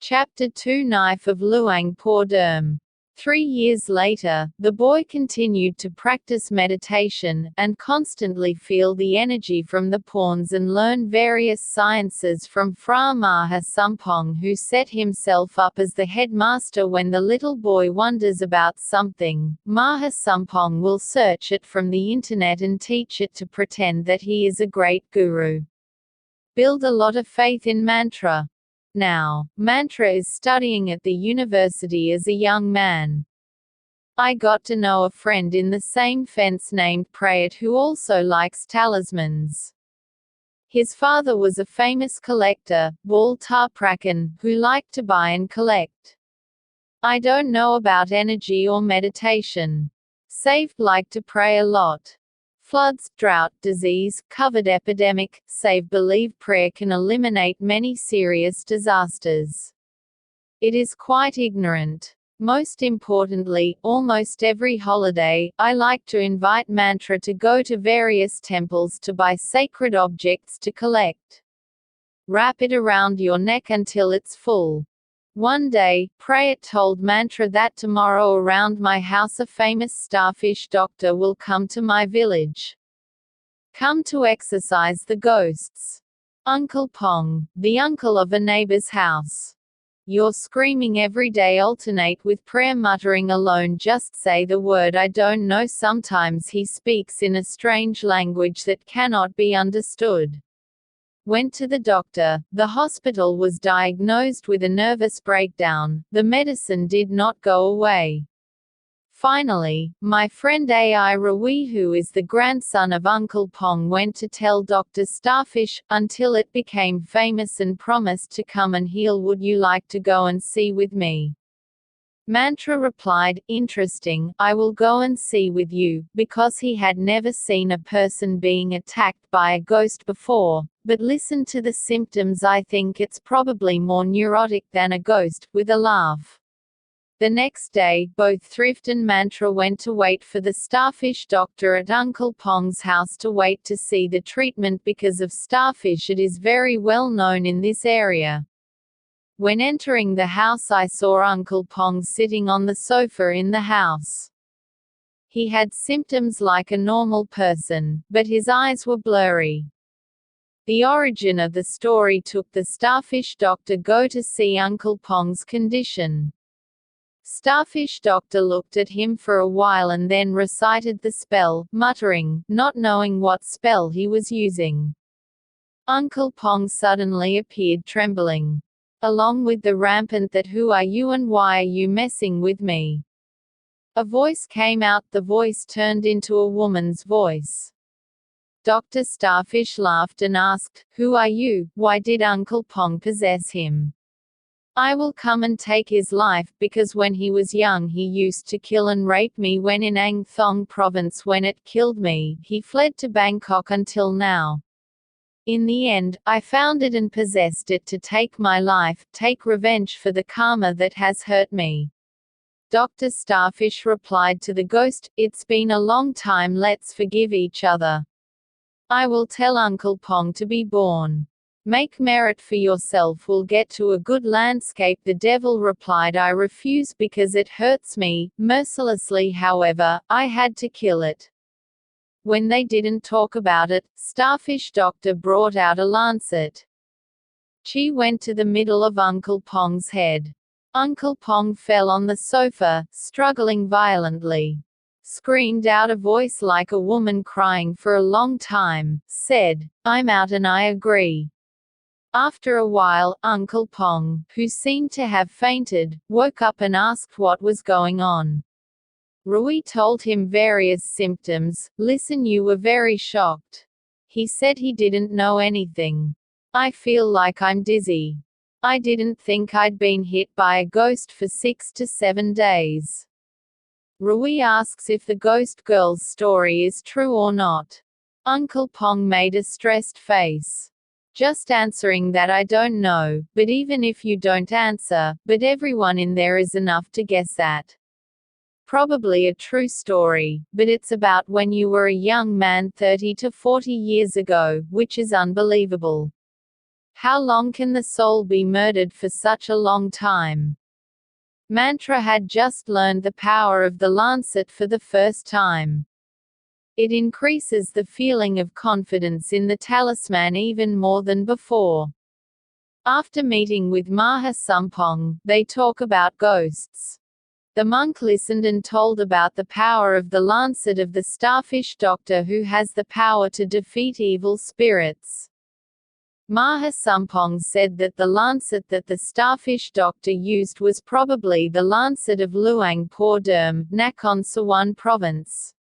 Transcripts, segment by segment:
Chapter 2 Knife of Luang Por Derm. 3 years later, the boy continued to practice meditation, and constantly feel the energy from the pawns and learn various sciences from Fra Maha Sampong, who set himself up as the headmaster. When the little boy wonders about something, Maha Sampong will search it from the internet and teach it to pretend that he is a great guru. Build a lot of faith in mantra. Now, Mantra is studying at the university as a young man. I got to know a friend in the same fence named Prayat who also likes talismans. His father was a famous collector, Wal Tar Prakan, who liked to buy and collect. I don't know about energy or meditation. Saved like to pray a lot. Floods, drought, disease, covered epidemic, save believe prayer can eliminate many serious disasters. It is quite ignorant. Most importantly, almost every holiday, I like to invite mantra to go to various temples to buy sacred objects to collect. Wrap it around your neck until it's full. One day, Prayat told Mantra that tomorrow around my house a famous starfish doctor will come to my village. Come to exorcise the ghosts. Uncle Pong, the uncle of a neighbor's house. Your screaming every day alternate with prayer muttering alone. Just say the word I don't know. Sometimes he speaks in a strange language that cannot be understood. Went to the doctor. The hospital was diagnosed with a nervous breakdown. The medicine did not go away. Finally, my friend Ai Rui, who is the grandson of Uncle Pong, went to tell Dr. Starfish, until it became famous and promised to come and heal. Would you like to go and see with me? Mantra replied, interesting, I will go and see with you, because he had never seen a person being attacked by a ghost before. But listen to the symptoms. I think it's probably more neurotic than a ghost, with a laugh. The next day, both Thrift and Mantra went to wait for the starfish doctor at Uncle Pong's house to wait to see the treatment because of starfish. It is very well known in this area. When entering the house, I saw Uncle Pong sitting on the sofa in the house. He had symptoms like a normal person, but his eyes were blurry. The origin of the story took the starfish doctor go to see Uncle Pong's condition. Starfish doctor looked at him for a while and then recited the spell, muttering, not knowing what spell he was using. Uncle Pong suddenly appeared trembling. Along with the rampant that who are you and why are you messing with me? A voice came out. The voice turned into a woman's voice. Dr. Starfish laughed and asked, who are you? Why did Uncle Pong possess him? I will come and take his life, because when he was young he used to kill and rape me. When in Ang Thong province, when it killed me, he fled to Bangkok until now. In the end, I found it and possessed it to take my life, take revenge for the karma that has hurt me. Dr. Starfish replied to the ghost, it's been a long time, let's forgive each other. I will tell Uncle Pong to be born. Make merit for yourself, will get to a good landscape. The devil replied, I refuse because it hurts me. Mercilessly, however, I had to kill it. When they didn't talk about it, Starfish doctor brought out a lancet. She went to the middle of Uncle Pong's head. Uncle Pong fell on the sofa, struggling violently. Screamed out a voice like a woman crying for a long time, said, I'm out and I agree. After a while, Uncle Pong, who seemed to have fainted, woke up and asked what was going on. Rui told him various symptoms. Listen, you were very shocked. He said he didn't know anything. I feel like I'm dizzy. I didn't think I'd been hit by a ghost for 6 to 7 days. Rui asks if the ghost girl's story is true or not. Uncle Pong made a stressed face. Just answering that I don't know, but even if you don't answer, but everyone in there is enough to guess at. Probably a true story, but it's about when you were a young man 30 to 40 years ago, which is unbelievable. How long can the soul be murdered for such a long time? Mantra had just learned the power of the lancet for the first time. It increases the feeling of confidence in the talisman even more than before. After meeting with Maha Sampong, they talk about ghosts. The monk listened and told about the power of the lancet of the starfish doctor who has the power to defeat evil spirits. Maha Sampong said that the lancet that the starfish doctor used was probably the lancet of Luang Por Derm, Nakhon Sawan province.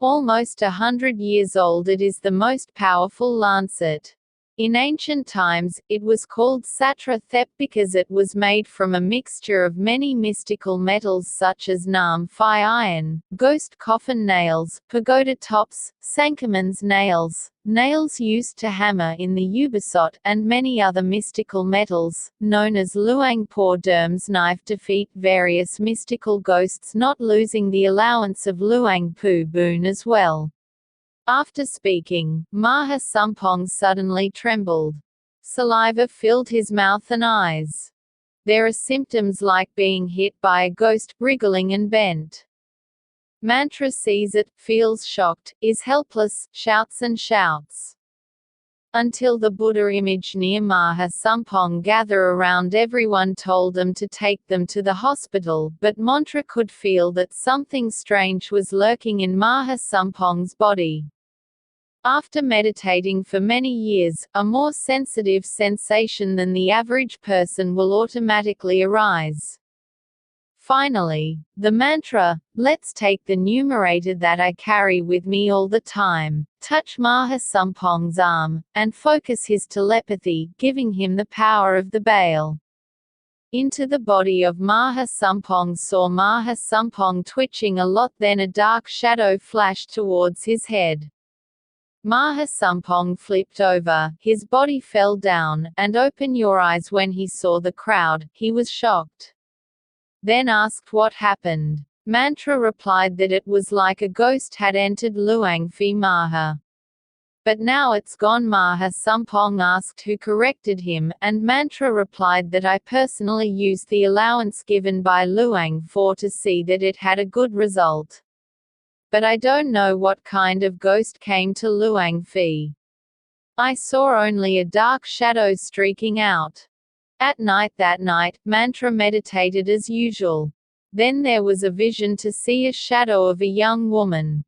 Almost 100 years old, it is the most powerful lancet. In ancient times, it was called Satra Thep because it was made from a mixture of many mystical metals such as Nam Phi iron, ghost coffin nails, pagoda tops, Sankaman's nails, nails used to hammer in the Ubisot, and many other mystical metals, known as Luang Por Derm's knife defeat various mystical ghosts, not losing the allowance of Luang Pu Boon as well. After speaking, Maha Sampong suddenly trembled. Saliva filled his mouth and eyes. There are symptoms like being hit by a ghost, wriggling and bent. Mantra sees it, feels shocked, is helpless, shouts and shouts. Until the Buddha image near Maha Sampong gather around, everyone told them to take them to the hospital, but Mantra could feel that something strange was lurking in Maha Sampong's body. After meditating for many years, a more sensitive sensation than the average person will automatically arise. Finally, the mantra, "Let's take the numerator that I carry with me all the time," touch Maha Sampong's arm, and focus his telepathy, giving him the power of the Baal. Into the body of Maha Sampong saw Maha Sampong twitching a lot, then a dark shadow flashed towards his head. Maha Sampong flipped over, his body fell down, and opened your eyes when he saw the crowd. He was shocked. Then asked what happened. Mantra replied that it was like a ghost had entered Luang Phi Maha. But now it's gone. Maha Sampong asked who corrected him, and Mantra replied that I personally used the allowance given by Luang Pho to see that it had a good result. But I don't know what kind of ghost came to Luang Phi. I saw only a dark shadow streaking out. At night that night, Mantra meditated as usual. Then there was a vision to see a shadow of a young woman,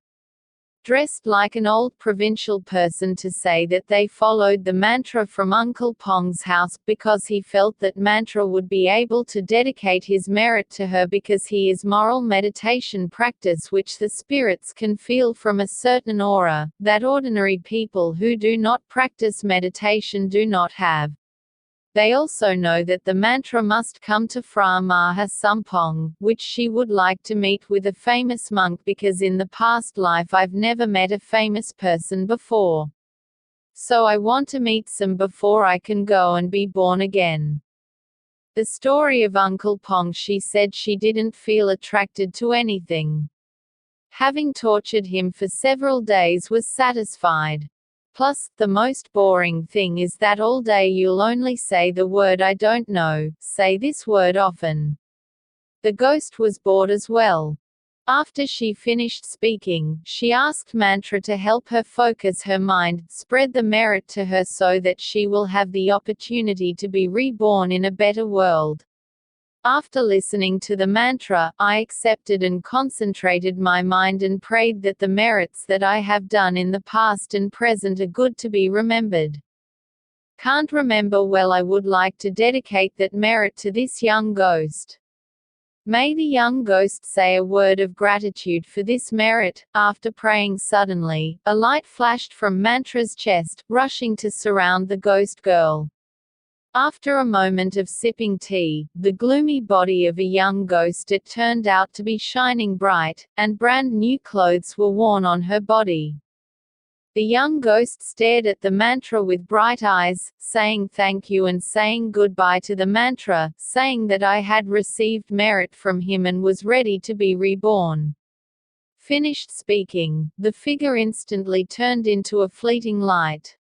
dressed like an old provincial person, to say that they followed the mantra from Uncle Pong's house, because he felt that mantra would be able to dedicate his merit to her because he is moral meditation practice which the spirits can feel from a certain aura, that ordinary people who do not practice meditation do not have. They also know that the mantra must come to Fra Maha Sampong, which she would like to meet with a famous monk because in the past life I've never met a famous person before. So I want to meet some before I can go and be born again. The story of Uncle Pong, she said she didn't feel attracted to anything. Having tortured him for several days was satisfied. Plus, the most boring thing is that all day you'll only say the word I don't know, say this word often. The ghost was bored as well. After she finished speaking, she asked Mantra to help her focus her mind, spread the merit to her so that she will have the opportunity to be reborn in a better world. After listening to the mantra, I accepted and concentrated my mind and prayed that the merits that I have done in the past and present are good to be remembered. Can't remember well. I would like to dedicate that merit to this young ghost. May the young ghost say a word of gratitude for this merit. After praying, suddenly, a light flashed from Mantra's chest, rushing to surround the ghost girl. After a moment of sipping tea, the gloomy body of a young ghost, it turned out to be shining bright, and brand new clothes were worn on her body. The young ghost stared at the mantra with bright eyes, saying thank you and saying goodbye to the mantra, saying that I had received merit from him and was ready to be reborn. Finished speaking, the figure instantly turned into a fleeting light.